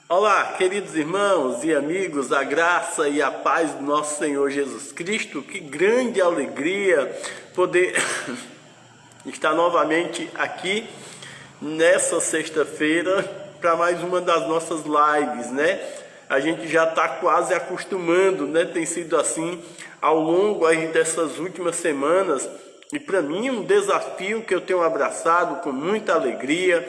Olá, queridos irmãos e amigos, a graça e a paz do nosso Senhor Jesus Cristo. Que grande alegria poder estar novamente aqui nessa sexta-feira para mais uma das nossas lives, né? A gente já está quase acostumando, né? Tem sido assim ao longo aí dessas últimas semanas, e para mim um desafio que eu tenho abraçado com muita alegria,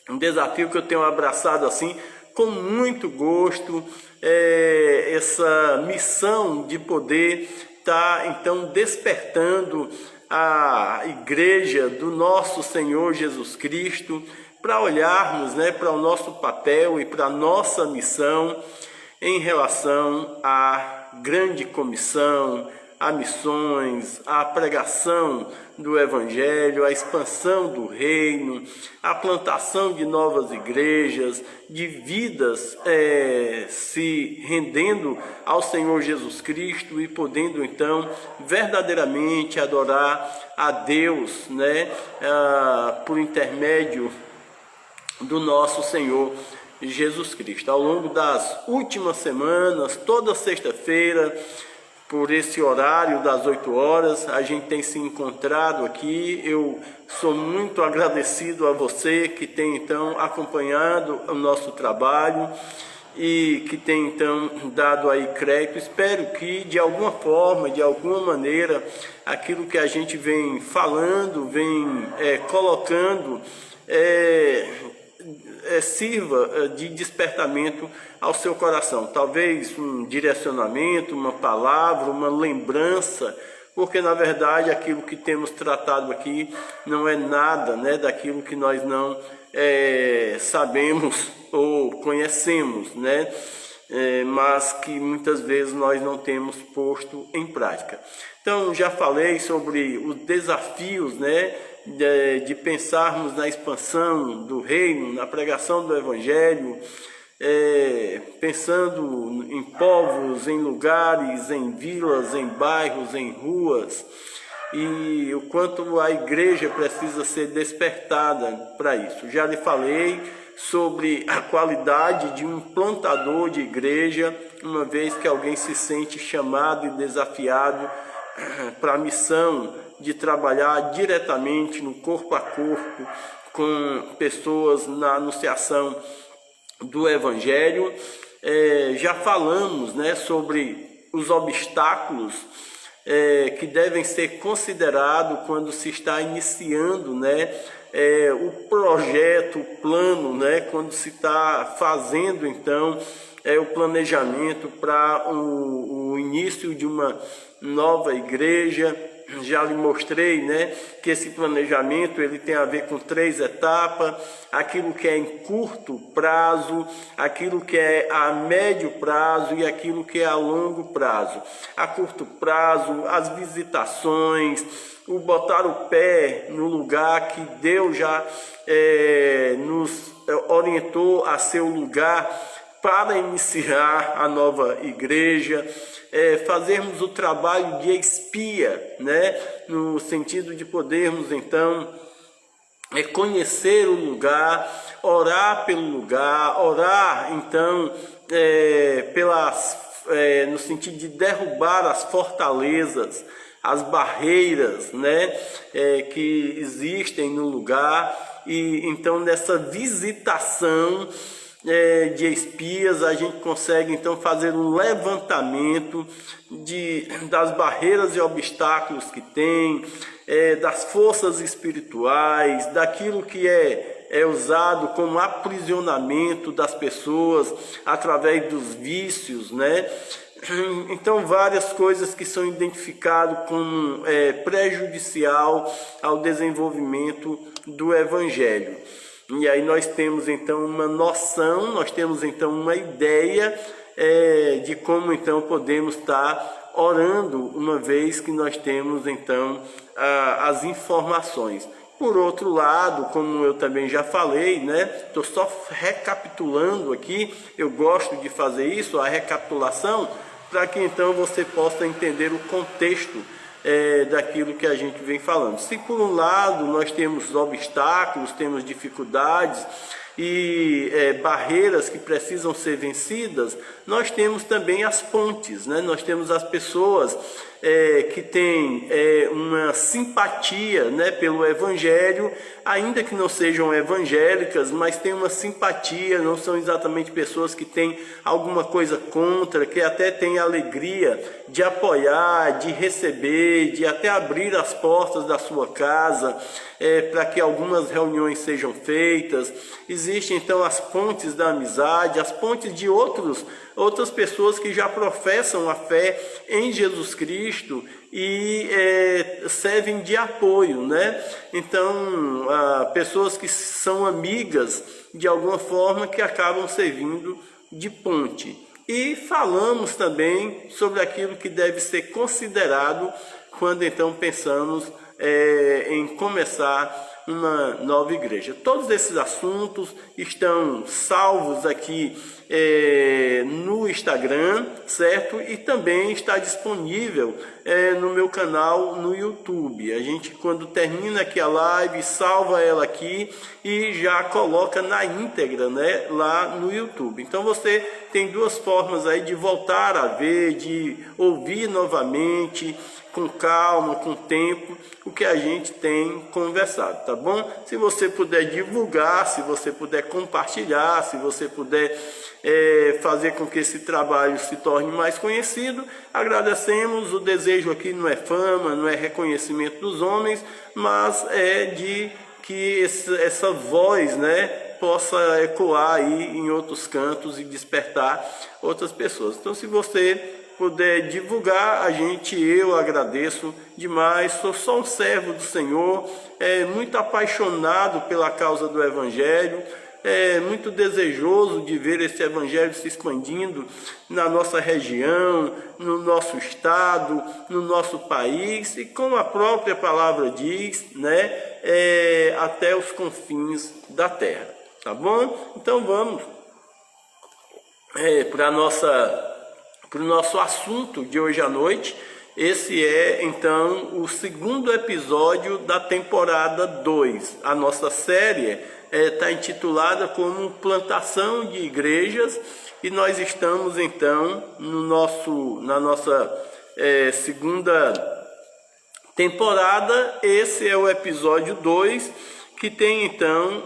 um desafio que eu tenho abraçado assim com muito gosto, essa missão de poder estar então despertando a igreja do nosso Senhor Jesus Cristo para olharmos, né, para o nosso papel e para a nossa missão em relação à grande comissão, a missões, a pregação do Evangelho, a expansão do reino, a plantação de novas igrejas, de vidas se rendendo ao Senhor Jesus Cristo e podendo então verdadeiramente adorar a Deus, né, por intermédio do nosso Senhor Jesus Cristo. Ao longo das últimas semanas, toda sexta-feira, por esse horário das 8 horas, a gente tem se encontrado aqui. Eu sou muito agradecido a você que tem então acompanhado o nosso trabalho e que tem então dado aí crédito. Espero que de alguma forma, de alguma maneira, aquilo que a gente vem falando, vem colocando, sirva de despertamento ao seu coração, talvez um direcionamento, uma palavra, uma lembrança, porque na verdade aquilo que temos tratado aqui não é nada, né, daquilo que nós não sabemos ou conhecemos, né, mas que muitas vezes nós não temos posto em prática. Então já falei sobre os desafios, né, de pensarmos na expansão do reino, na pregação do Evangelho, pensando em povos, em lugares, em vilas, em bairros, em ruas, e o quanto a igreja precisa ser despertada para isso. Já lhe falei sobre a qualidade de um plantador de igreja, uma vez que alguém se sente chamado e desafiado para a missão de trabalhar diretamente no corpo a corpo com pessoas na anunciação do Evangelho. Já falamos, né, sobre os obstáculos que devem ser considerados quando se está iniciando, né, o projeto, o plano, né, quando se está fazendo então o planejamento para o início de uma nova igreja. Já lhe mostrei, né, que esse planejamento ele tem a ver com 3 etapas: aquilo que é em curto prazo, aquilo que é a médio prazo e aquilo que é a longo prazo. A curto prazo, as visitações, o botar o pé no lugar que Deus já nos orientou a ser o lugar para iniciar a nova igreja, fazermos o trabalho de espia, né, no sentido de podermos então conhecer o lugar, orar pelo lugar, orar então no sentido de derrubar as fortalezas, as barreiras, né, que existem no lugar. E então nessa visitação de espias, a gente consegue então fazer um levantamento das barreiras e obstáculos que tem, das forças espirituais, daquilo que é usado como aprisionamento das pessoas através dos vícios, né? Então várias coisas que são identificadas como prejudicial ao desenvolvimento do Evangelho. E aí nós temos então uma noção, nós temos então uma ideia de como então podemos estar orando, uma vez que nós temos então as informações. Por outro lado, como eu também já falei, né, estou só recapitulando aqui, eu gosto de fazer isso, a recapitulação, para que então você possa entender o contexto daquilo que a gente vem falando. Se por um lado nós temos obstáculos, temos dificuldades, e barreiras que precisam ser vencidas, nós temos também as pontes, né? Nós temos as pessoas que têm uma simpatia, né, pelo Evangelho, ainda que não sejam evangélicas, mas têm uma simpatia, não são exatamente pessoas que têm alguma coisa contra, que até têm alegria de apoiar, de receber, de até abrir as portas da sua casa para que algumas reuniões sejam feitas. Existem então as pontes da amizade, as pontes de outras pessoas que já professam a fé em Jesus Cristo e servem de apoio, né? Então, pessoas que são amigas de alguma forma que acabam servindo de ponte. E falamos também sobre aquilo que deve ser considerado quando então pensamos em começar uma nova igreja. Todos esses assuntos estão salvos aqui no Instagram, certo? E também está disponível no meu canal no YouTube. A gente, quando termina aqui a live, salva ela aqui e já coloca na íntegra, né, lá no YouTube. Então você tem duas formas aí de voltar a ver, de ouvir novamente, com calma, com tempo, o que a gente tem conversado, tá bom? Se você puder divulgar, se você puder compartilhar, se você puder fazer com que esse trabalho se torne mais conhecido, agradecemos. O desejo aqui não é fama, não é reconhecimento dos homens, mas é de que essa voz, né, possa ecoar aí em outros cantos e despertar outras pessoas. Então, se você puder divulgar, eu agradeço demais. Sou só um servo do Senhor, muito apaixonado pela causa do Evangelho, muito desejoso de ver esse Evangelho se expandindo na nossa região, no nosso estado, no nosso país, e como a própria palavra diz, né, até os confins da terra, tá bom? Então vamos para o nosso assunto de hoje à noite. Esse é então o segundo episódio da temporada 2. A nossa série está intitulada como Plantação de Igrejas, e nós estamos então na nossa segunda temporada. Esse é o episódio 2, que tem então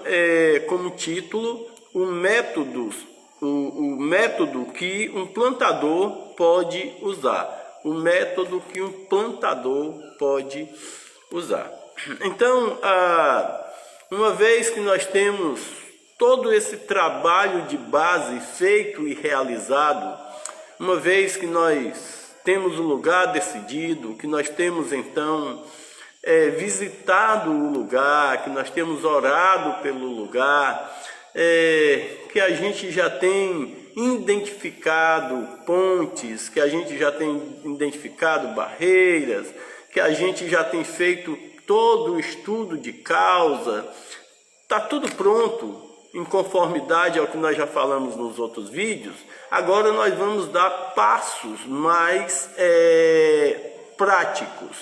como título o método que um plantador pode usar. O método que um plantador pode usar. Então, uma vez que nós temos todo esse trabalho de base feito e realizado, uma vez que nós temos o lugar decidido, que nós temos então visitado o lugar, que nós temos orado pelo lugar, que a gente já tem identificado pontes, que a gente já tem identificado barreiras, que a gente já tem feito todo o estudo de causa, está tudo pronto, em conformidade ao que nós já falamos nos outros vídeos. Agora nós vamos dar passos mais práticos,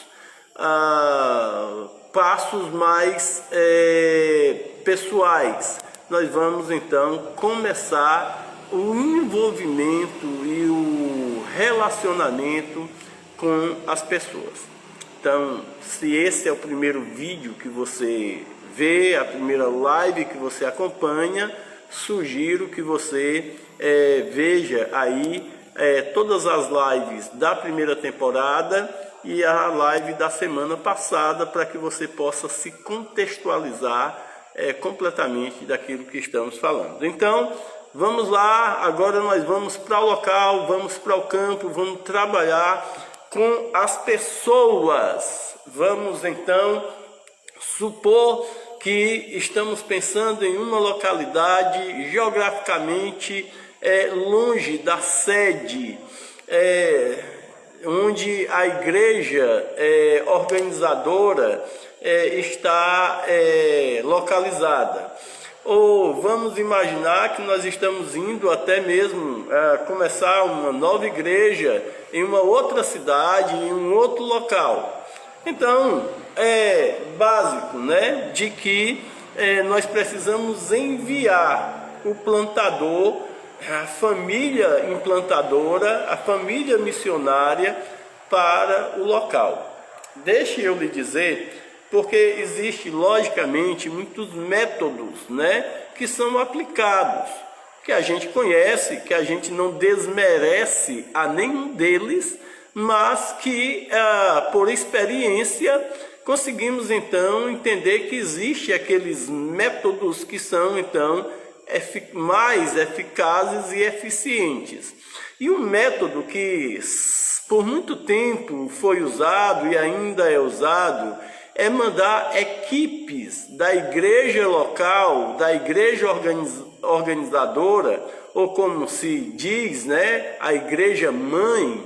passos mais pessoais. Nós vamos então começar o envolvimento e o relacionamento com as pessoas. Então, se esse é o primeiro vídeo que você vê, a primeira live que você acompanha, sugiro que você veja aí todas as lives da primeira temporada e a live da semana passada, para que você possa se contextualizar completamente daquilo que estamos falando. Então, vamos lá. Agora nós vamos para o local, vamos para o campo, vamos trabalhar com as pessoas. Vamos então supor que estamos pensando em uma localidade geograficamente longe da sede, onde a igreja organizadora está localizada. Ou vamos imaginar que nós estamos indo até mesmo começar uma nova igreja em uma outra cidade, em um outro local. Então, é básico, né, de que nós precisamos enviar o plantador, a família implantadora, a família missionária para o local. Deixe eu lhe dizer, porque existe logicamente muitos métodos, né, que são aplicados, que a gente conhece, que a gente não desmerece a nenhum deles, mas que por experiência conseguimos então entender que existe aqueles métodos que são então mais eficazes e eficientes. E um método que por muito tempo foi usado e ainda é usado é mandar equipes da igreja local, da igreja organizadora, ou como se diz, né, a igreja mãe.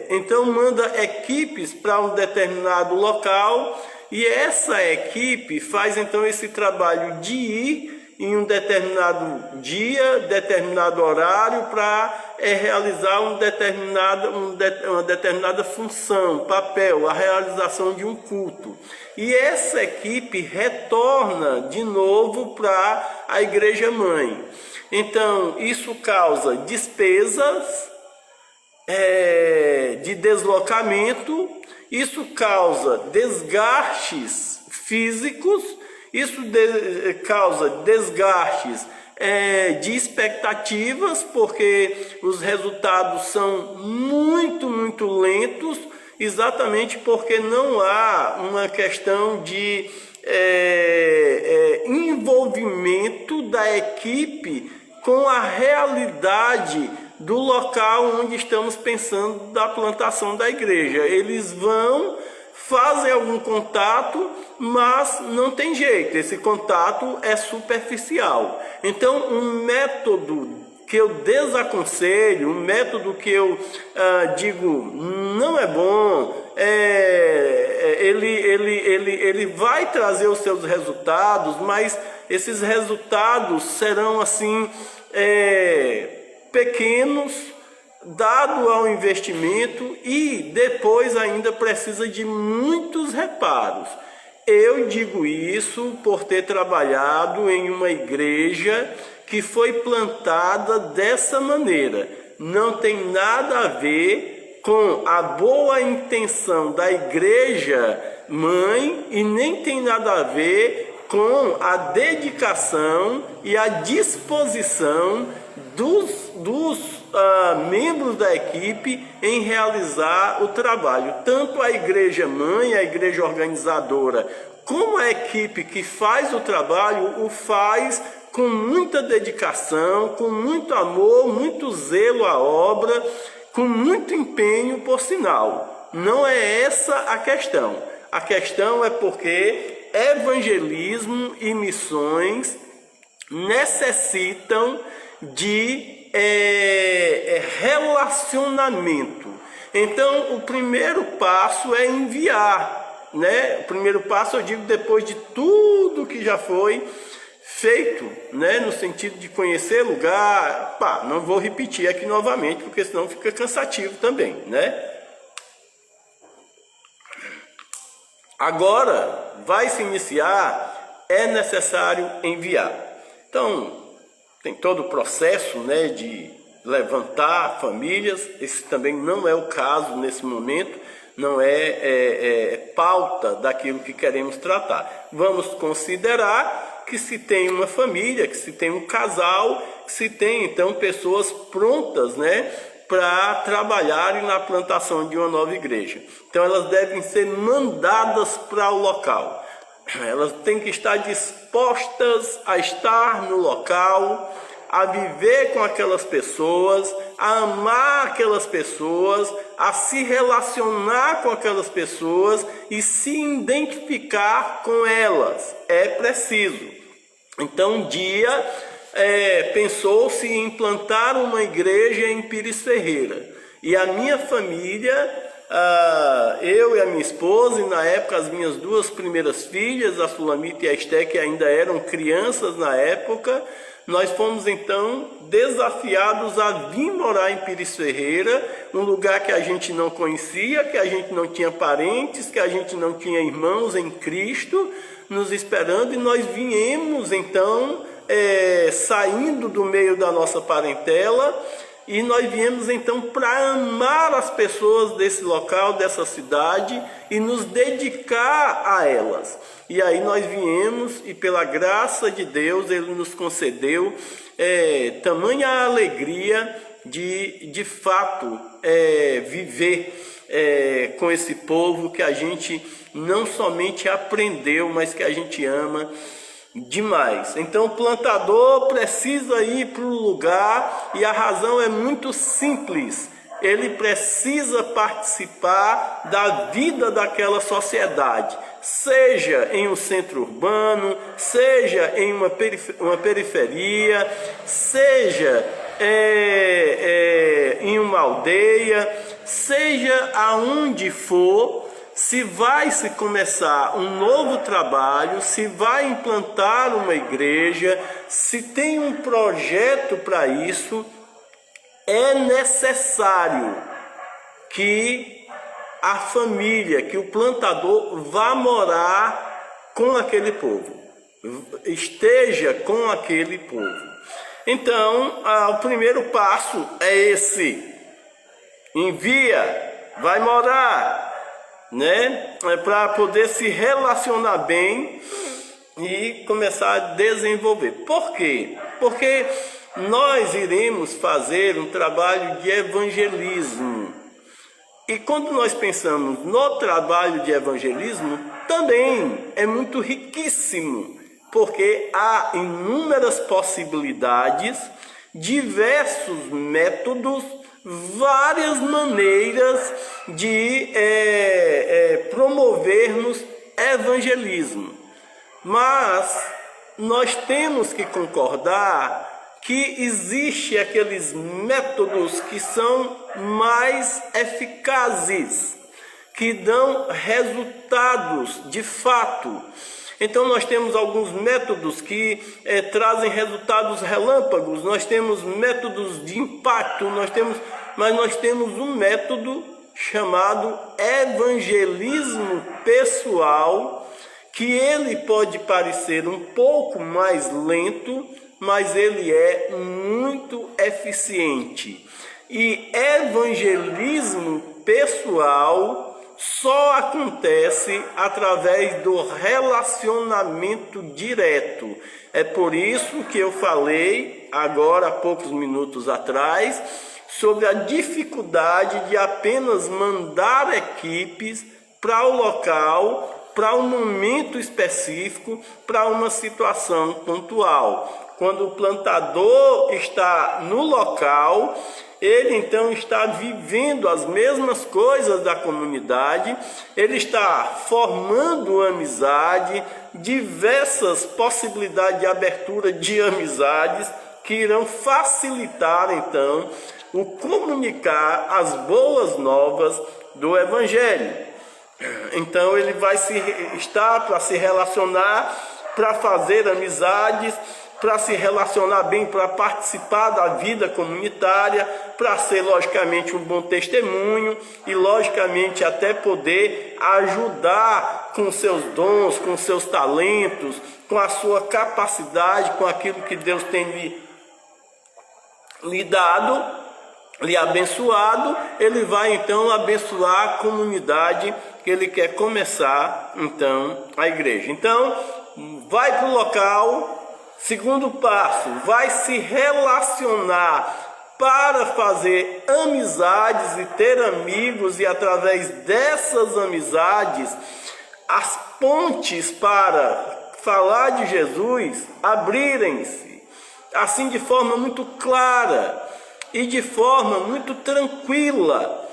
Então manda equipes para um determinado local, e essa equipe faz então esse trabalho de ir em um determinado dia, determinado horário, para realizar uma determinada função, papel, a realização de um culto. E essa equipe retorna de novo para a igreja mãe. Então isso causa despesas de deslocamento, isso causa desgastes físicos, isso causa desgastes de expectativas, porque os resultados são muito lentos, exatamente porque não há uma questão de envolvimento da equipe com a realidade do local onde estamos pensando da plantação da igreja. Eles vão, fazem algum contato, mas não tem jeito, esse contato é superficial. Então, um método que eu desaconselho, um método que eu digo não é bom, ele vai trazer os seus resultados, mas esses resultados serão assim pequenos, dado ao investimento, e depois ainda precisa de muitos reparos. Eu digo isso por ter trabalhado em uma igreja que foi plantada dessa maneira. Não tem nada a ver com a boa intenção da igreja mãe e nem tem nada a ver com a dedicação e a disposição dos membros da equipe em realizar o trabalho. Tanto a igreja mãe, a igreja organizadora, como a equipe que faz o trabalho, o faz com muita dedicação, com muito amor, muito zelo à obra, com muito empenho, por sinal. Não é essa a questão. A questão é porque evangelismo e missões necessitam de relacionamento. Então, o primeiro passo é enviar, né? O primeiro passo, eu digo, depois de tudo que já foi feito, né? No sentido de conhecer lugar, não vou repetir aqui novamente, porque senão fica cansativo também, né? Agora, vai se iniciar, é necessário enviar. Então, tem todo o processo, né, de levantar famílias. Esse também não é o caso nesse momento, não é pauta daquilo que queremos tratar. Vamos considerar que se tem uma família, que se tem um casal, que se tem então pessoas prontas, né, para trabalharem na plantação de uma nova igreja. Então elas devem ser mandadas para o local. Elas têm que estar dispostas a estar no local, a viver com aquelas pessoas, a amar aquelas pessoas, a se relacionar com aquelas pessoas e se identificar com elas. É preciso. Então, um dia pensou-se em implantar uma igreja em Pires Ferreira. E a minha família, eu e a minha esposa, e na época as minhas duas primeiras filhas, a Sulamita e a Esté, que ainda eram crianças na época, nós fomos então desafiados a vir morar em Pires Ferreira, um lugar que a gente não conhecia, que a gente não tinha parentes, que a gente não tinha irmãos em Cristo nos esperando, e nós viemos então saindo do meio da nossa parentela, e nós viemos então para amar as pessoas desse local, dessa cidade, e nos dedicar a elas. E aí nós viemos, e pela graça de Deus Ele nos concedeu tamanha alegria de fato viver com esse povo que a gente não somente aprendeu, mas que a gente ama demais. Então o plantador precisa ir para o lugar, e a razão é muito simples: ele precisa participar da vida daquela sociedade, seja em um centro urbano, seja em uma periferia, seja em uma aldeia, seja aonde for. Se vai se começar um novo trabalho, se vai implantar uma igreja, se tem um projeto para isso, é necessário que a família, que o plantador vá morar com aquele povo, esteja com aquele povo. Então, o primeiro passo é esse: envia, vai morar, para poder se relacionar bem e começar a desenvolver. Por quê? Porque nós iremos fazer um trabalho de evangelismo. E quando nós pensamos no trabalho de evangelismo, também é muito riquíssimo, porque há inúmeras possibilidades, diversos métodos, várias maneiras de promovermos evangelismo. Mas nós temos que concordar que existe aqueles métodos que são mais eficazes, que dão resultados de fato. Então nós temos alguns métodos que trazem resultados relâmpagos, nós temos métodos de impacto, mas nós temos um método chamado evangelismo pessoal, que ele pode parecer um pouco mais lento, mas ele é muito eficiente. E evangelismo pessoal só acontece através do relacionamento direto. É por isso que eu falei agora, há poucos minutos atrás, sobre a dificuldade de apenas mandar equipes para o local, para um momento específico, para uma situação pontual. Quando o plantador está no local, ele então está vivendo as mesmas coisas da comunidade, ele está formando amizade, diversas possibilidades de abertura de amizades que irão facilitar então o comunicar as boas novas do Evangelho. Então ele vai estar para se relacionar, para fazer amizades, para se relacionar bem, para participar da vida comunitária, para ser logicamente um bom testemunho e logicamente até poder ajudar com seus dons, com seus talentos, com a sua capacidade, com aquilo que Deus tem lhe dado, lhe abençoado. Ele vai então abençoar a comunidade que ele quer começar então a igreja. Então vai para o local. Segundo passo, vai se relacionar para fazer amizades e ter amigos, e através dessas amizades as pontes para falar de Jesus abrirem-se, assim de forma muito clara e de forma muito tranquila.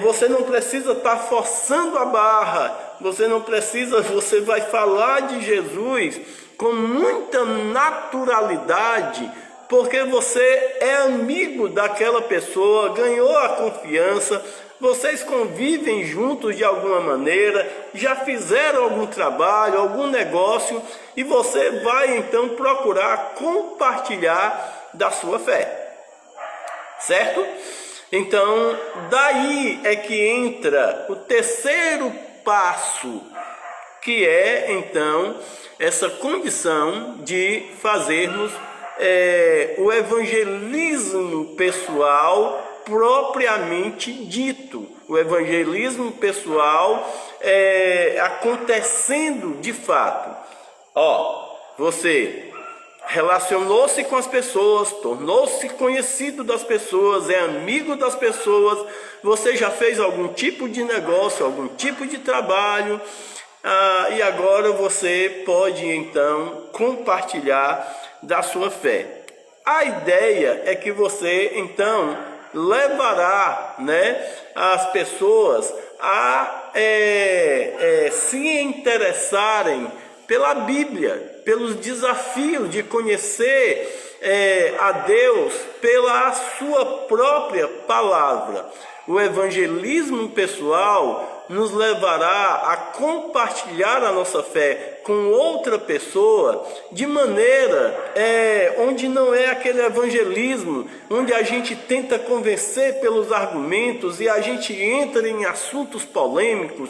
Você não precisa estar forçando a barra, você vai falar de Jesus com muita naturalidade, porque você é amigo daquela pessoa, ganhou a confiança, vocês convivem juntos de alguma maneira, já fizeram algum trabalho, algum negócio, e você vai então procurar compartilhar da sua fé, certo? Então, daí é que entra o terceiro passo, que é então essa condição de fazermos o evangelismo pessoal propriamente dito, o evangelismo pessoal acontecendo de fato. Você relacionou-se com as pessoas, tornou-se conhecido das pessoas, é amigo das pessoas, você já fez algum tipo de negócio, algum tipo de trabalho, e agora você pode então compartilhar da sua fé. A ideia é que você então levará, as pessoas a se interessarem pela Bíblia, pelos desafios de conhecer a Deus pela sua própria palavra. O evangelismo pessoal nos levará a compartilhar a nossa fé com outra pessoa de maneira onde não é aquele evangelismo, onde a gente tenta convencer pelos argumentos e a gente entra em assuntos polêmicos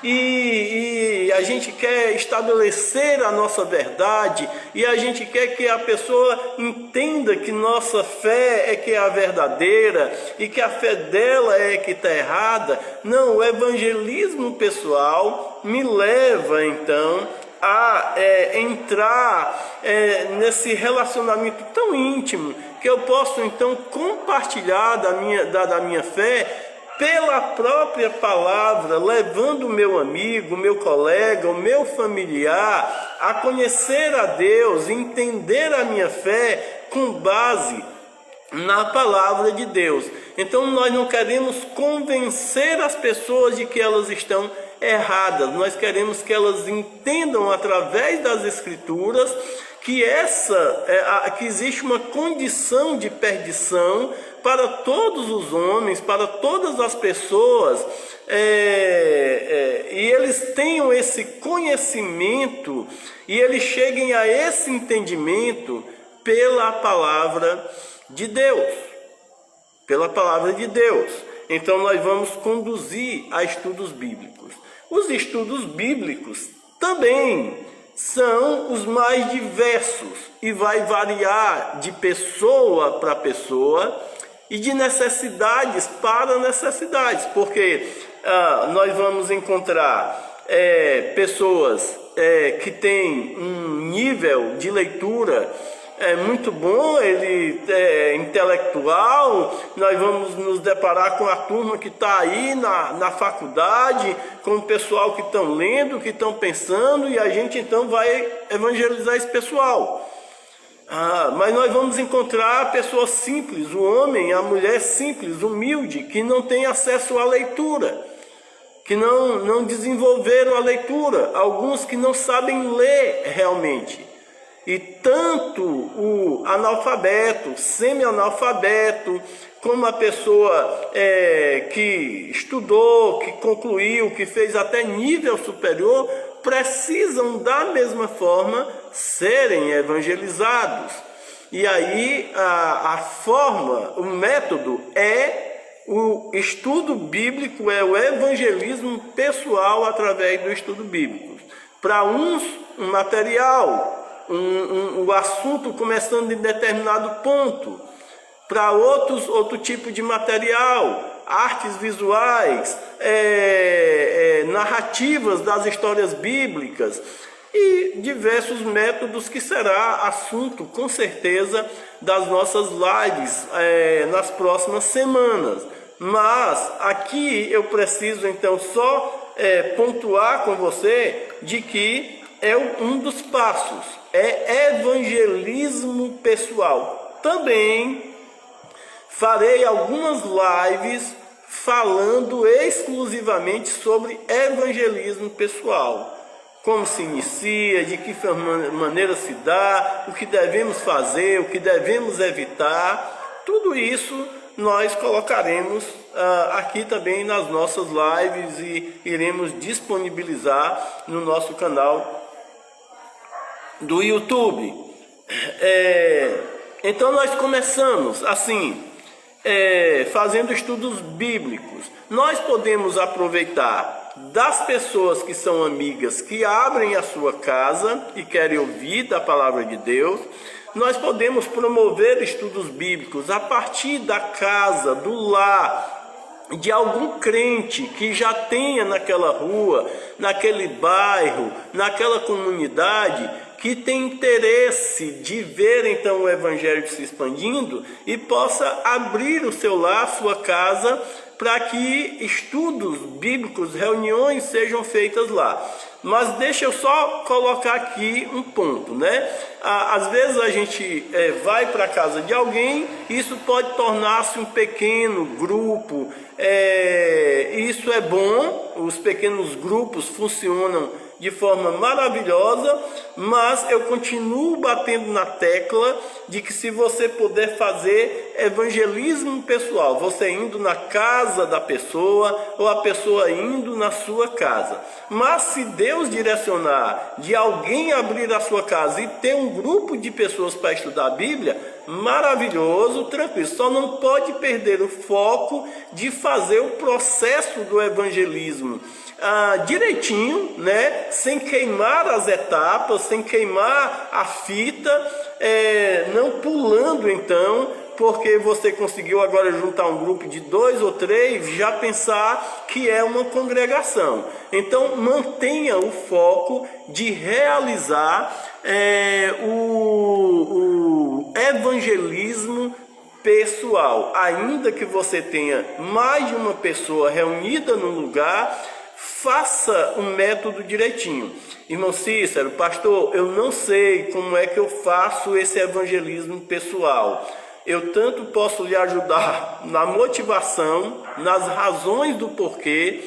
e a gente quer estabelecer a nossa verdade e a gente quer que a pessoa entenda que nossa fé é que é a verdadeira e que a fé dela é que está errada. Não, o evangelismo pessoal me leva então a entrar nesse relacionamento tão íntimo que eu posso então compartilhar da minha fé pela própria palavra, levando o meu amigo, o meu colega, o meu familiar a conhecer a Deus, entender a minha fé com base na palavra de Deus. Então nós não queremos convencer as pessoas de que elas estão erradas, nós queremos que elas entendam através das Escrituras que que existe uma condição de perdição para todos os homens, para todas as pessoas, e eles tenham esse conhecimento e eles cheguem a esse entendimento pela palavra de Deus, pela palavra de Deus. Então nós vamos conduzir a estudos bíblicos. Os estudos bíblicos também são os mais diversos e vai variar de pessoa para pessoa e de necessidades para necessidades, porque nós vamos encontrar pessoas que têm um nível de leitura muito bom, ele é intelectual. Nós vamos nos deparar com a turma que está aí na faculdade, com o pessoal que estão lendo, que estão pensando, e a gente então vai evangelizar esse pessoal. Mas nós vamos encontrar pessoas simples, o homem, a mulher simples, humilde, que não tem acesso à leitura, que não desenvolveram a leitura, alguns que não sabem ler realmente. E tanto o analfabeto, semi-analfabeto, como a pessoa que estudou, que concluiu, que fez até nível superior, precisam da mesma forma serem evangelizados. E aí a forma, o método o estudo bíblico, é o evangelismo pessoal através do estudo bíblico. Para uns, um material, o assunto começando em determinado ponto. Para outros, outro tipo de material, artes visuais, narrativas das histórias bíblicas e diversos métodos que será assunto, com certeza, das nossas lives nas próximas semanas. Mas aqui eu preciso então só pontuar com você de que é um dos passos, é evangelismo pessoal. Também farei algumas lives falando exclusivamente sobre evangelismo pessoal, como se inicia, de que maneira se dá, o que devemos fazer, o que devemos evitar. Tudo isso nós colocaremos aqui também nas nossas lives e iremos disponibilizar no nosso canal do YouTube. Então nós começamos assim, fazendo estudos bíblicos. Nós podemos aproveitar das pessoas que são amigas, que abrem a sua casa e querem ouvir da palavra de Deus. Nós podemos promover estudos bíblicos a partir da casa, do lar, de algum crente que já tenha naquela rua, naquele bairro, naquela comunidade, que tem interesse de ver então o evangelho se expandindo e possa abrir o seu lar, sua casa, para que estudos bíblicos, reuniões sejam feitas lá. Mas deixa eu só colocar aqui um ponto, né? Às vezes a gente vai para a casa de alguém, isso pode tornar-se um pequeno grupo, isso é bom, os pequenos grupos funcionam de forma maravilhosa, mas eu continuo batendo na tecla de que se você puder fazer evangelismo pessoal, você indo na casa da pessoa ou a pessoa indo na sua casa. Mas se Deus direcionar de alguém abrir a sua casa e ter um grupo de pessoas para estudar a Bíblia, maravilhoso, tranquilo. Só não pode perder o foco de fazer o processo do evangelismo direitinho, né? Sem queimar as etapas, sem queimar a fita, não pulando então, porque você conseguiu agora juntar um grupo de 2 ou 3, já pensar que é uma congregação. Então mantenha o foco de realizar o evangelismo pessoal, ainda que você tenha mais de uma pessoa reunida no lugar. Faça um método direitinho. Irmão Cícero, pastor, eu não sei como é que eu faço esse evangelismo pessoal. Eu tanto posso lhe ajudar na motivação, nas razões do porquê,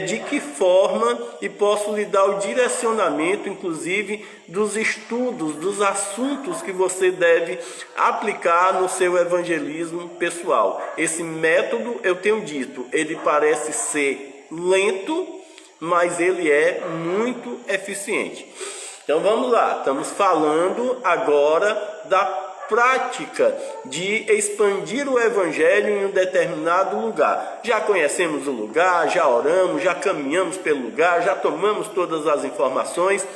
de que forma, e posso lhe dar o direcionamento, inclusive, dos estudos, dos assuntos que você deve aplicar no seu evangelismo pessoal. Esse método, eu tenho dito, ele parece ser lento, mas ele é muito eficiente. Então vamos lá, estamos falando agora da prática de expandir o evangelho em um determinado lugar. Já conhecemos o lugar, já oramos, já caminhamos pelo lugar, já tomamos todas as informações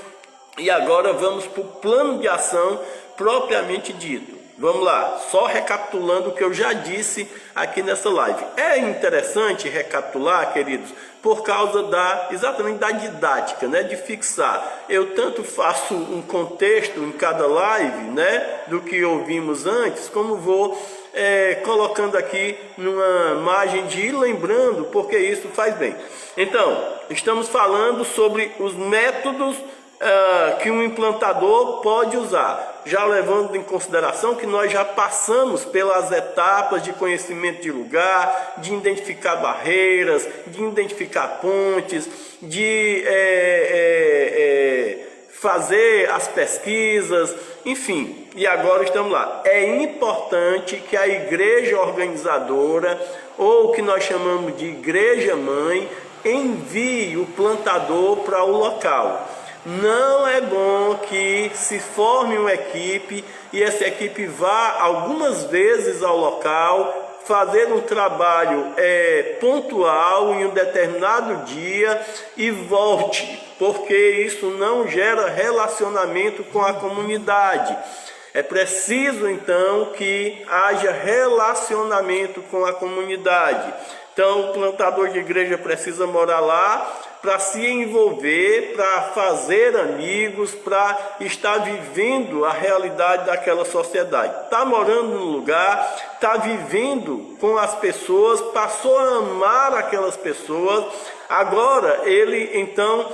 e agora vamos para o plano de ação propriamente dito. Vamos lá, só recapitulando o que eu já disse aqui nessa live. É interessante recapitular, queridos, por causa exatamente da didática, né, de fixar. Eu tanto faço um contexto em cada live, né, do que ouvimos antes, como vou colocando aqui numa margem de ir lembrando, porque isso faz bem. Então, estamos falando sobre os métodos que um implantador pode usar, já levando em consideração que nós já passamos pelas etapas de conhecimento de lugar, de identificar barreiras, de identificar pontes, de fazer as pesquisas, enfim, e agora estamos lá. É importante que a igreja organizadora, ou o que nós chamamos de igreja mãe, envie o plantador para o local. Não é bom que se forme uma equipe e essa equipe vá algumas vezes ao local, fazer um trabalho pontual em um determinado dia e volte, porque isso não gera relacionamento com a comunidade. É preciso então que haja relacionamento com a comunidade. Então o plantador de igreja precisa morar lá para se envolver, para fazer amigos, para estar vivendo a realidade daquela sociedade. Está morando no lugar, está vivendo com as pessoas, passou a amar aquelas pessoas. Agora ele então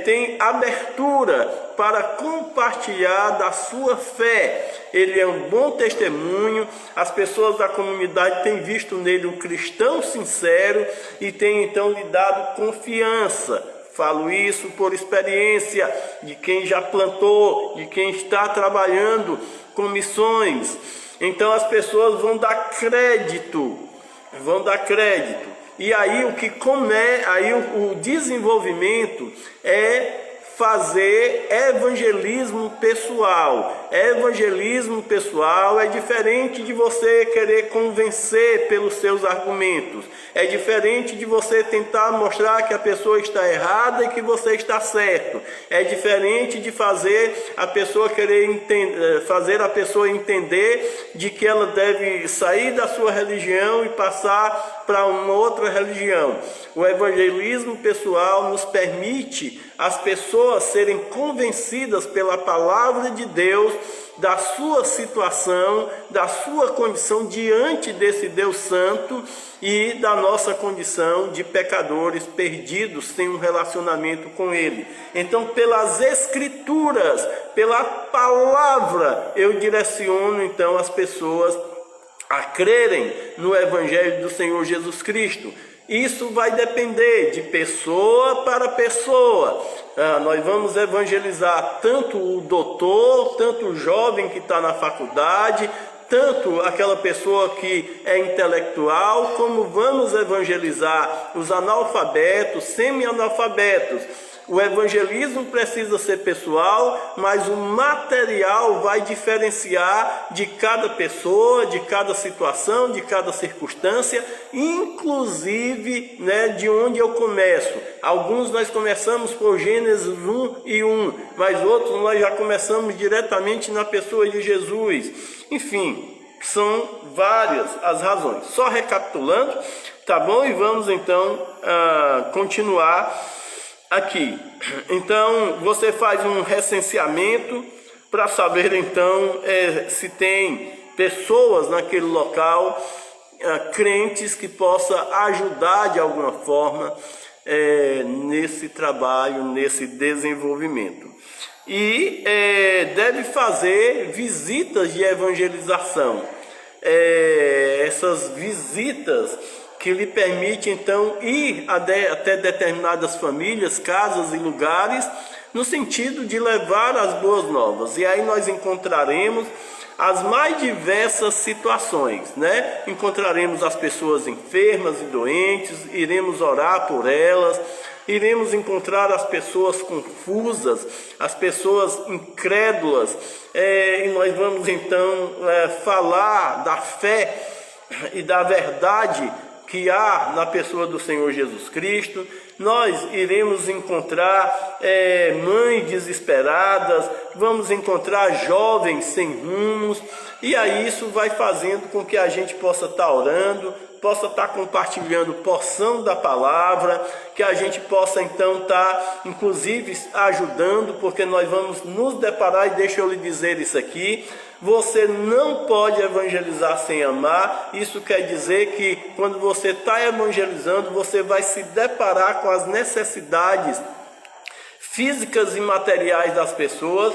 tem abertura para compartilhar da sua fé. Ele é um bom testemunho, as pessoas da comunidade têm visto nele um cristão sincero e têm então lhe dado confiança. Falo isso por experiência de quem já plantou, de quem está trabalhando com missões. Então as pessoas vão dar crédito. E aí o desenvolvimento é fazer evangelismo pessoal. Evangelismo pessoal é diferente de você querer convencer pelos seus argumentos. É diferente de você tentar mostrar que a pessoa está errada e que você está certo. É diferente de fazer a pessoa fazer a pessoa entender de que ela deve sair da sua religião e passar para uma outra religião. O evangelismo pessoal nos permite as pessoas serem convencidas pela palavra de Deus da sua situação, da sua condição diante desse Deus Santo e da nossa condição de pecadores perdidos sem um relacionamento com Ele. Então, pelas Escrituras, pela palavra, eu direciono então as pessoas a crerem no Evangelho do Senhor Jesus Cristo. Isso vai depender de pessoa para pessoa. Nós vamos evangelizar tanto o doutor, tanto o jovem que está na faculdade, tanto aquela pessoa que é intelectual, como vamos evangelizar os analfabetos, semi-analfabetos. O evangelismo precisa ser pessoal, mas o material vai diferenciar de cada pessoa, de cada situação, de cada circunstância, inclusive de onde eu começo. Alguns nós começamos por Gênesis 1:1, mas outros nós já começamos diretamente na pessoa de Jesus. Enfim, são várias as razões. Só recapitulando, tá bom? E vamos então continuar aqui. Então você faz um recenseamento para saber então se tem pessoas naquele local, crentes que possa ajudar de alguma forma nesse trabalho, nesse desenvolvimento. E deve fazer visitas de evangelização. Essas visitas que lhe permite então ir até determinadas famílias, casas e lugares, no sentido de levar as boas novas. E aí nós encontraremos as mais diversas situações, Encontraremos as pessoas enfermas e doentes, iremos orar por elas, iremos encontrar as pessoas confusas, as pessoas incrédulas, e nós vamos então falar da fé e da verdade que há na pessoa do Senhor Jesus Cristo. Nós iremos encontrar mães desesperadas, vamos encontrar jovens sem rumos, e aí isso vai fazendo com que a gente possa estar orando, possa estar compartilhando porção da palavra, que a gente possa então estar inclusive ajudando, porque nós vamos nos deparar, e deixa eu lhe dizer isso aqui: você não pode evangelizar sem amar. Isso quer dizer que quando você está evangelizando, você vai se deparar com as necessidades físicas e materiais das pessoas,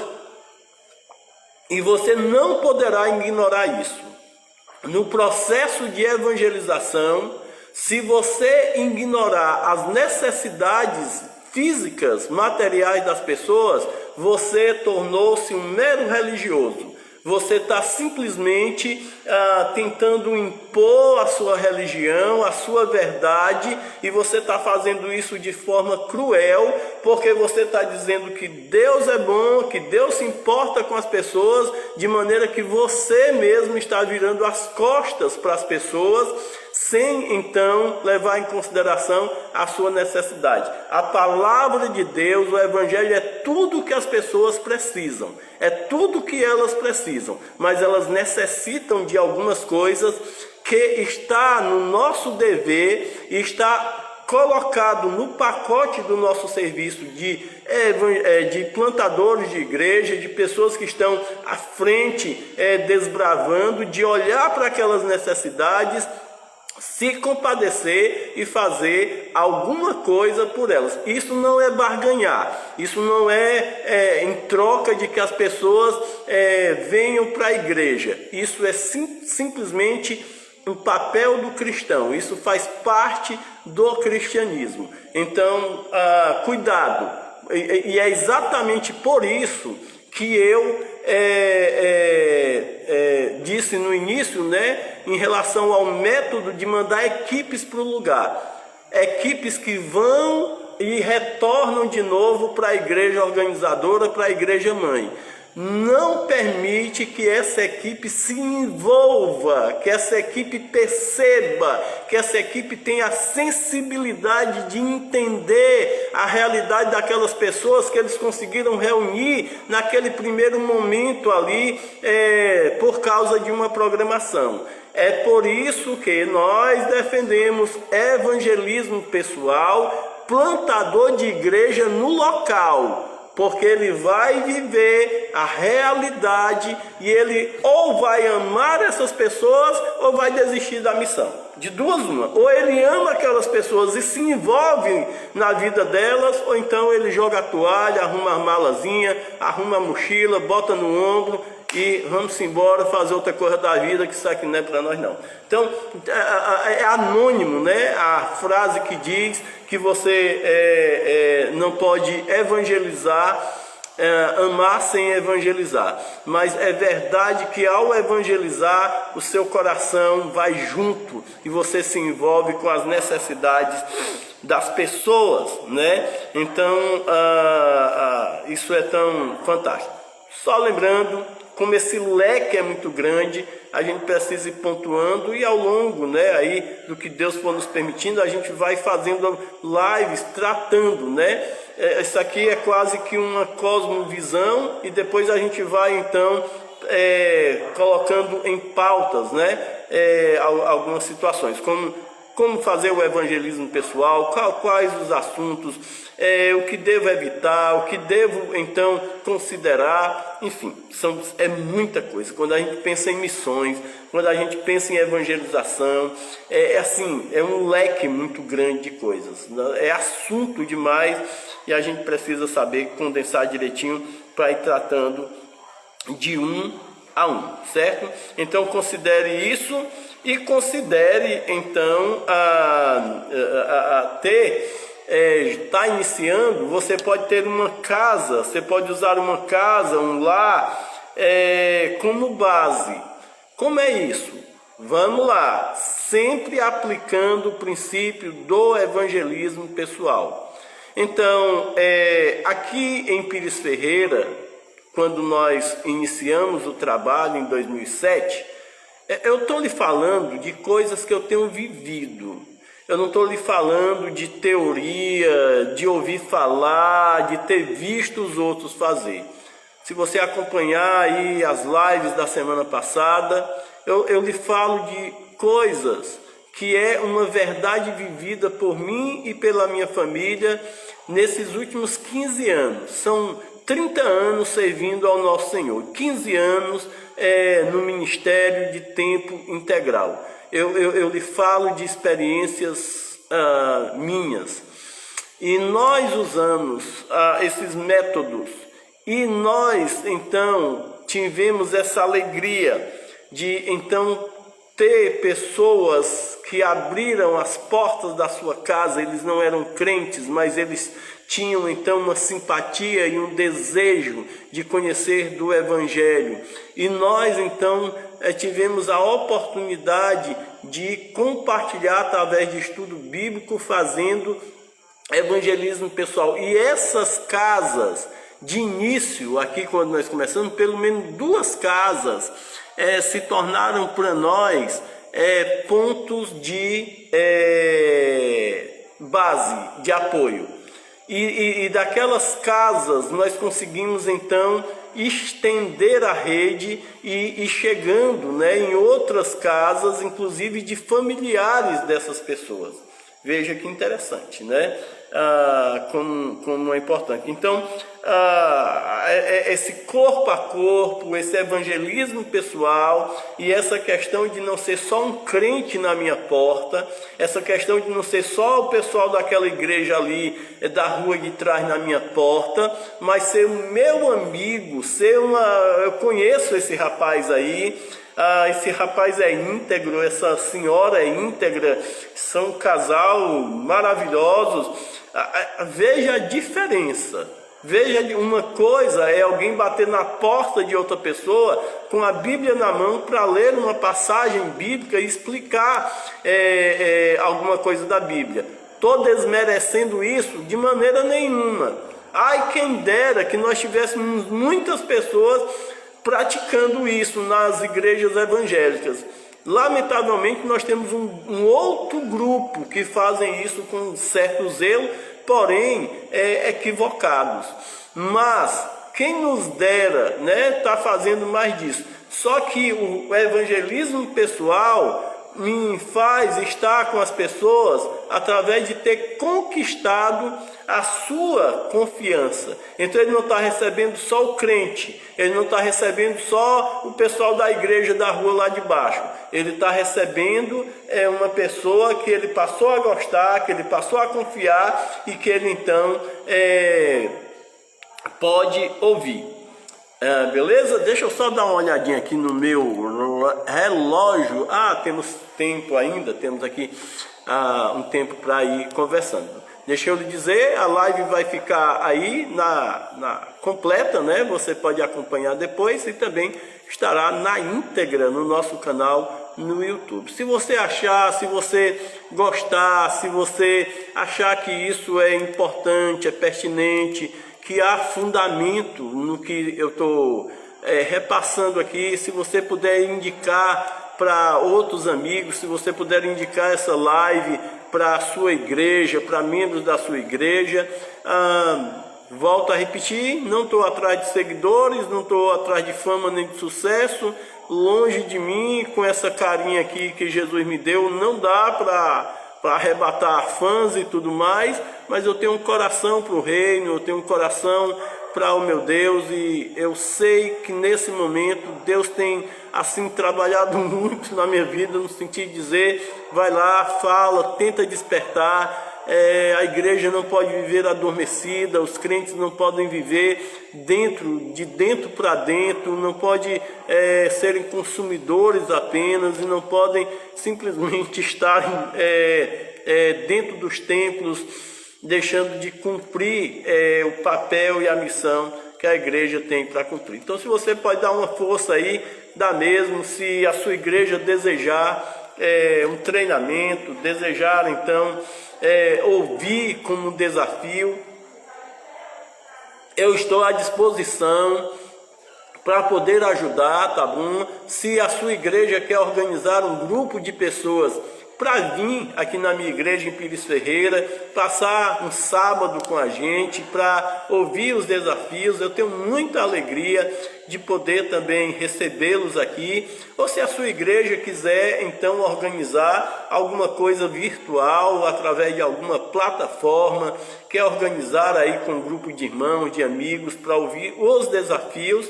e você não poderá ignorar isso. No processo de evangelização, se você ignorar as necessidades físicas, materiais das pessoas, você tornou-se um mero religioso. Você está simplesmente tentando impor a sua religião, a sua verdade, e você está fazendo isso de forma cruel, porque você está dizendo que Deus é bom, que Deus se importa com as pessoas, de maneira que você mesmo está virando as costas para as pessoas, sem então levar em consideração a sua necessidade. A palavra de Deus, o Evangelho, é tudo que as pessoas precisam, é tudo que elas precisam, mas elas necessitam de algumas coisas que está no nosso dever e está colocado no pacote do nosso serviço de plantadores de igreja, de pessoas que estão à frente desbravando, de olhar para aquelas necessidades, se compadecer e fazer alguma coisa por elas. Isso não é barganhar, isso não é em troca de que as pessoas venham para a igreja. Isso é simplesmente o papel do cristão, isso faz parte do cristianismo. Então, cuidado, e é exatamente por isso que eu disse no início, né, em relação ao método de mandar equipes para o lugar, equipes que vão e retornam de novo para a igreja organizadora, para a igreja mãe. Não permite que essa equipe se envolva, que essa equipe perceba, que essa equipe tenha a sensibilidade de entender a realidade daquelas pessoas que eles conseguiram reunir naquele primeiro momento ali, por causa de uma programação. É por isso que nós defendemos evangelismo pessoal, plantador de igreja no local, porque ele vai viver a realidade e ele ou vai amar essas pessoas ou vai desistir da missão. De duas uma, ou ele ama aquelas pessoas e se envolve na vida delas, ou então ele joga a toalha, arruma a malazinha, arruma a mochila, bota no ombro e vamos embora fazer outra coisa da vida, que isso aqui não é para nós não. Então, é anônimo, né, a frase que diz que você não pode evangelizar, amar sem evangelizar. Mas é verdade que ao evangelizar, o seu coração vai junto e você se envolve com as necessidades das pessoas, né? Então, isso é tão fantástico. Só lembrando, como esse leque é muito grande, a gente precisa ir pontuando e ao longo, né, aí, do que Deus for nos permitindo, a gente vai fazendo lives, tratando, né? Isso aqui é quase que uma cosmovisão e depois a gente vai, então, colocando em pautas, né, algumas situações, como fazer o evangelismo pessoal, quais os assuntos, o que devo evitar, o que devo então considerar, enfim, é muita coisa. Quando a gente pensa em missões, quando a gente pensa em evangelização, é um leque muito grande de coisas, é assunto demais e a gente precisa saber condensar direitinho para ir tratando de um a um, certo? Então considere isso. E considere, então, está iniciando, você pode ter uma casa, você pode usar uma casa, um lar, como base. Como é isso? Vamos lá, sempre aplicando o princípio do evangelismo pessoal. Então, aqui em Pires Ferreira, quando nós iniciamos o trabalho em 2007, eu estou lhe falando de coisas que eu tenho vivido. Eu não estou lhe falando de teoria, de ouvir falar, de ter visto os outros fazer. Se você acompanhar aí as lives da semana passada, eu lhe falo de coisas que é uma verdade vivida por mim e pela minha família nesses últimos 15 anos. São 30 anos servindo ao nosso Senhor, 15 anos no ministério de tempo integral. Eu lhe falo de experiências minhas. E nós usamos esses métodos. E nós, então, tivemos essa alegria de, então, ter pessoas que abriram as portas da sua casa. Eles não eram crentes, mas eles tinham então uma simpatia e um desejo de conhecer do Evangelho. E nós então tivemos a oportunidade de compartilhar através de estudo bíblico, fazendo evangelismo pessoal. E essas casas, de início, aqui quando nós começamos, pelo menos 2 casas se tornaram para nós pontos de base, de apoio. E daquelas casas nós conseguimos então estender a rede e chegando, né, em outras casas, inclusive de familiares dessas pessoas. Veja que interessante, né? Como é importante. Então, esse corpo a corpo, esse evangelismo pessoal e essa questão de não ser só um crente na minha porta, essa questão de não ser só o pessoal daquela igreja ali, da rua de trás na minha porta, mas ser o meu amigo, eu conheço esse rapaz aí, esse rapaz é íntegro, essa senhora é íntegra, são um casal maravilhosos. Veja a diferença. Veja, uma coisa é alguém bater na porta de outra pessoa com a Bíblia na mão para ler uma passagem bíblica e explicar alguma coisa da Bíblia. Estou desmerecendo isso de maneira nenhuma. Ai, quem dera que nós tivéssemos muitas pessoas praticando isso nas igrejas evangélicas. Lamentavelmente nós temos um outro grupo que fazem isso com certo zelo, porém equivocados. Mas quem nos dera, tá fazendo mais disso. Só que o evangelismo pessoal me faz estar com as pessoas através de ter conquistado a sua confiança. Então ele não está recebendo só o crente, ele não está recebendo só o pessoal da igreja da rua lá de baixo, ele está recebendo uma pessoa que ele passou a gostar, que ele passou a confiar e que ele então pode ouvir. Beleza? Deixa eu só dar uma olhadinha aqui no meu relógio. Temos tempo ainda, temos aqui um tempo para ir conversando. Deixa eu lhe dizer, a live vai ficar aí na completa, Você pode acompanhar depois e também estará na íntegra no nosso canal no YouTube. Se você achar, se você gostar, se você achar que isso é importante, é pertinente, que há fundamento no que eu estou repassando aqui, se você puder indicar para outros amigos, se você puder indicar essa live para a sua igreja, para membros da sua igreja, volto a repetir, não estou atrás de seguidores, não estou atrás de fama nem de sucesso, longe de mim, com essa carinha aqui que Jesus me deu, não dá para arrebatar fãs e tudo mais, mas eu tenho um coração para o reino, eu tenho um coração para o meu Deus, e eu sei que nesse momento Deus tem assim trabalhado muito na minha vida, no sentido de dizer, vai lá, fala, tenta despertar. A igreja não pode viver adormecida, os crentes não podem viver de dentro para dentro, não pode serem consumidores apenas, e não podem simplesmente estar dentro dos templos, deixando de cumprir o papel e a missão que a igreja tem para cumprir. Então, se você pode dar uma força aí, dá mesmo. Se a sua igreja desejar um treinamento, desejar então ouvir como desafio, eu estou à disposição para poder ajudar, tá bom? Se a sua igreja quer organizar um grupo de pessoas para vir aqui na minha igreja em Pires Ferreira, passar um sábado com a gente, para ouvir os desafios, eu tenho muita alegria de poder também recebê-los aqui. Ou se a sua igreja quiser então organizar alguma coisa virtual, através de alguma plataforma, quer organizar aí com um grupo de irmãos, de amigos, para ouvir os desafios,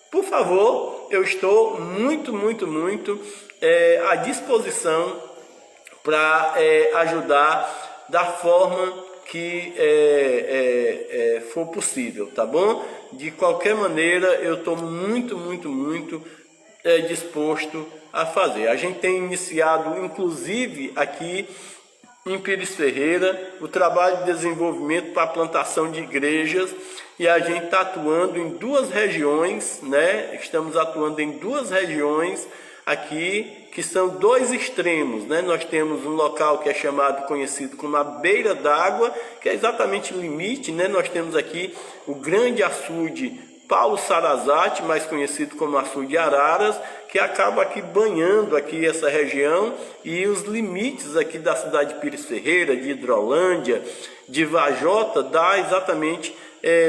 por favor, eu estou muito à disposição para ajudar da forma que for possível, tá bom? De qualquer maneira, eu estou muito disposto a fazer. A gente tem iniciado, inclusive, aqui em Pires Ferreira, o trabalho de desenvolvimento para a plantação de igrejas, e a gente está atuando em duas regiões, Estamos atuando em duas regiões aqui, que são dois extremos, Nós temos um local que é conhecido como a beira d'água, que é exatamente o limite, Nós temos aqui o grande açude Paulo Sarazate, mais conhecido como açude Araras, que acaba aqui banhando aqui essa região, e os limites aqui da cidade de Pires Ferreira, de Hidrolândia, de Vajota, dá exatamente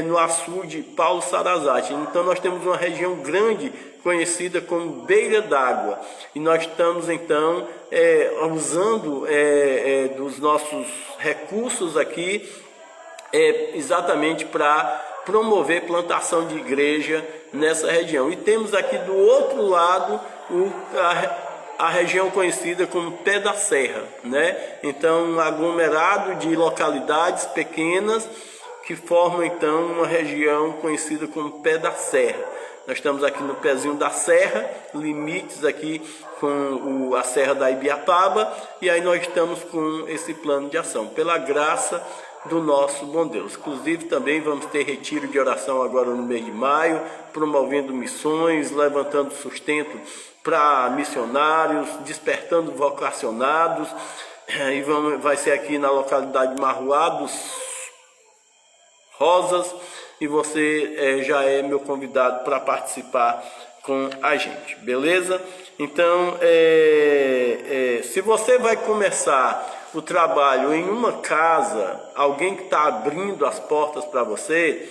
no açude Paulo Sarazate. Então nós temos uma região grande conhecida como beira d'água, e nós estamos então usando dos nossos recursos aqui exatamente para promover plantação de igreja nessa região. E temos aqui do outro lado a região conhecida como Pé da Serra, Então um aglomerado de localidades pequenas que formam então uma região conhecida como Pé da Serra. Nós estamos aqui no pezinho da serra, limites aqui com a Serra da Ibiapaba, e aí nós estamos com esse plano de ação, pela graça do nosso bom Deus. Inclusive também vamos ter retiro de oração agora no mês de maio, promovendo missões, levantando sustento para missionários, despertando vocacionados, e vai ser aqui na localidade de Marruá dos Rosas, e você já é meu convidado para participar com a gente, beleza? Então, se você vai começar o trabalho em uma casa, alguém que está abrindo as portas para você,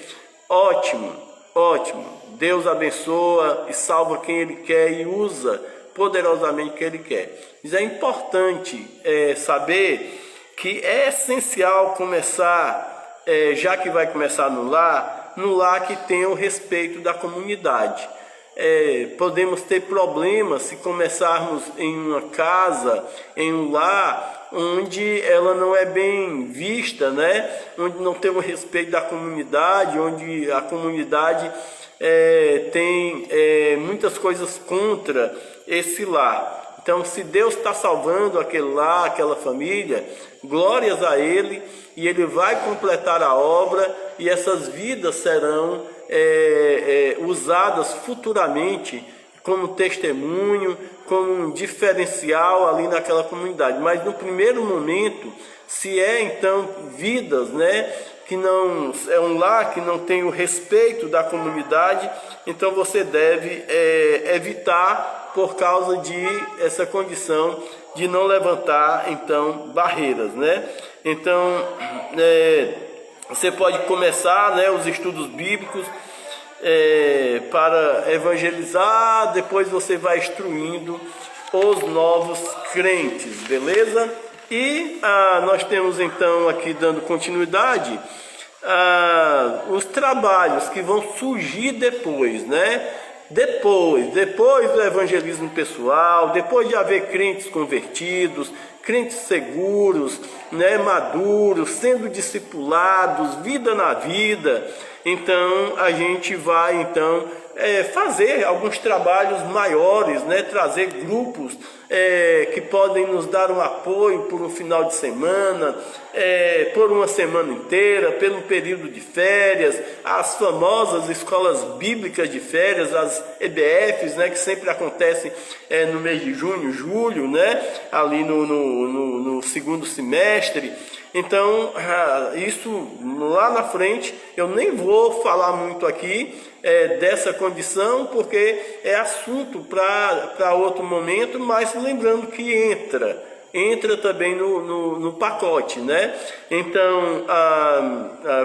ótimo, ótimo. Deus abençoa e salva quem Ele quer e usa poderosamente quem Ele quer. Mas é importante saber que é essencial começar, já que vai começar no lar que tenha o respeito da comunidade. Podemos ter problemas se começarmos em uma casa, em um lar, onde ela não é bem vista, né? Onde não tem o respeito da comunidade, onde a comunidade tem muitas coisas contra esse lar. Então, se Deus está salvando aquele lar, aquela família, glórias a Ele, e Ele vai completar a obra, e essas vidas serão usadas futuramente como testemunho, como um diferencial ali naquela comunidade. Mas no primeiro momento, se então vidas, né, que não é um lar que não tem o respeito da comunidade, então você deve evitar por causa de essa condição de não levantar então barreiras, né? Então você pode começar, né, os estudos bíblicos para evangelizar, depois você vai instruindo os novos crentes, beleza? E nós temos então aqui, dando continuidade, os trabalhos que vão surgir depois, né? Depois do evangelismo pessoal, depois de haver crentes convertidos, crentes seguros, né, maduros, sendo discipulados, vida na vida, então a gente vai então fazer alguns trabalhos maiores, né, trazer grupos que podem nos dar um apoio por um final de semana, por uma semana inteira, pelo período de férias, as famosas escolas bíblicas de férias, as EBFs, né, que sempre acontecem no mês de junho, julho, né, ali no segundo semestre. Então, isso lá na frente, eu nem vou falar muito aqui dessa condição, porque é assunto para outro momento, mas lembrando que entra também no pacote, né? Então,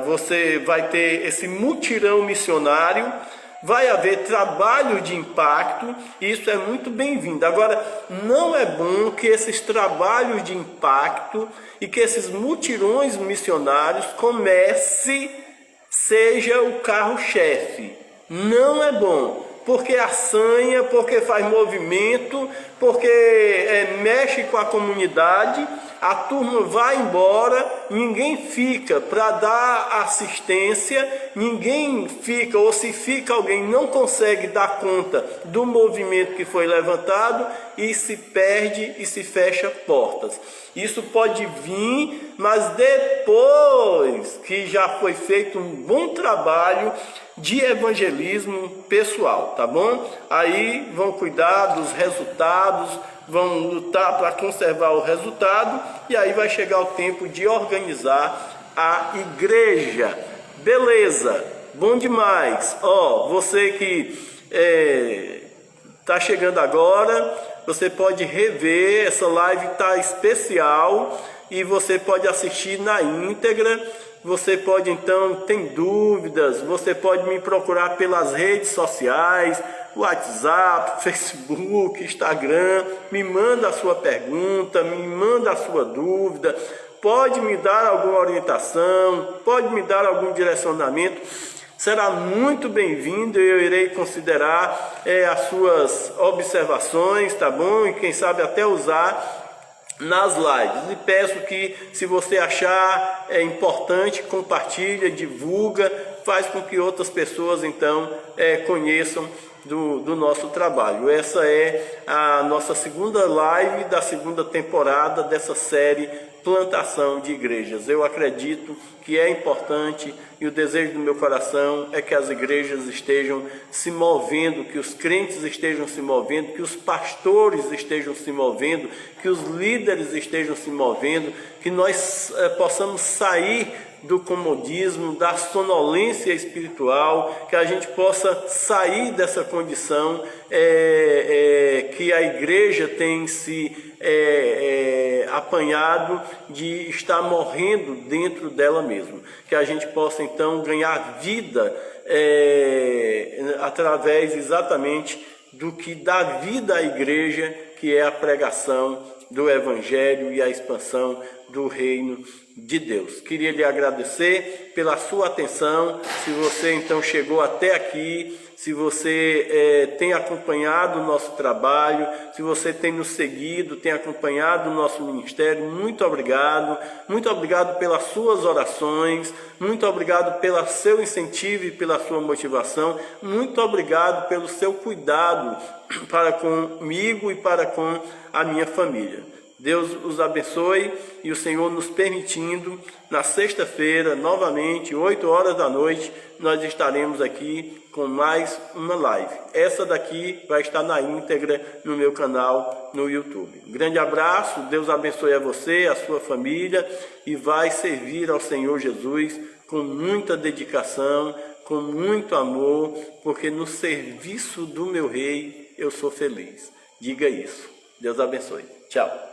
você vai ter esse mutirão missionário, vai haver trabalho de impacto, e isso é muito bem-vindo. Agora, não é bom que esses trabalhos de impacto e que esses mutirões missionários seja o carro-chefe. Não é bom, porque assanha, porque faz movimento, porque mexe com a comunidade, a turma vai embora, ninguém fica para dar assistência, ninguém fica, ou se fica alguém não consegue dar conta do movimento que foi levantado, e se perde e se fecha portas. Isso pode vir, mas depois que já foi feito um bom trabalho de evangelismo pessoal, tá bom? Aí vão cuidar dos resultados, vão lutar para conservar o resultado, e aí vai chegar o tempo de organizar a igreja. Beleza, bom demais. Você que está chegando agora, você pode rever, essa live está especial e você pode assistir na íntegra. Você pode então, tem dúvidas, você pode me procurar pelas redes sociais, WhatsApp, Facebook, Instagram, me manda a sua pergunta, me manda a sua dúvida, pode me dar alguma orientação, pode me dar algum direcionamento, será muito bem-vindo, eu irei considerar as suas observações, tá bom? E quem sabe até usar nas lives. E peço que, se você achar importante, compartilha, divulga, faz com que outras pessoas então conheçam do nosso trabalho. Essa é a nossa segunda live da segunda temporada dessa série Plantação de Igrejas. Eu acredito que é importante e o desejo do meu coração é que as igrejas estejam se movendo, que os crentes estejam se movendo, que os pastores estejam se movendo, que os líderes estejam se movendo, que nós possamos sair do comodismo, da sonolência espiritual, que a gente possa sair dessa condição que a igreja tem se apanhado de estar morrendo dentro dela mesma. Que a gente possa então ganhar vida através exatamente do que dá vida à igreja, que é a pregação do Evangelho e a expansão do reino de Deus. Queria lhe agradecer pela sua atenção. Se você então chegou até aqui, se você tem acompanhado o nosso trabalho, se você tem nos seguido, tem acompanhado o nosso ministério, muito obrigado. Muito obrigado pelas suas orações, muito obrigado pelo seu incentivo e pela sua motivação, muito obrigado pelo seu cuidado para comigo e para com a minha família. Deus os abençoe e o Senhor nos permitindo, na sexta-feira, novamente, 8 horas da noite, nós estaremos aqui com mais uma live. Essa daqui vai estar na íntegra no meu canal no YouTube. Um grande abraço, Deus abençoe a você, a sua família, e vai servir ao Senhor Jesus com muita dedicação, com muito amor, porque no serviço do meu Rei eu sou feliz. Diga isso. Deus abençoe. Tchau.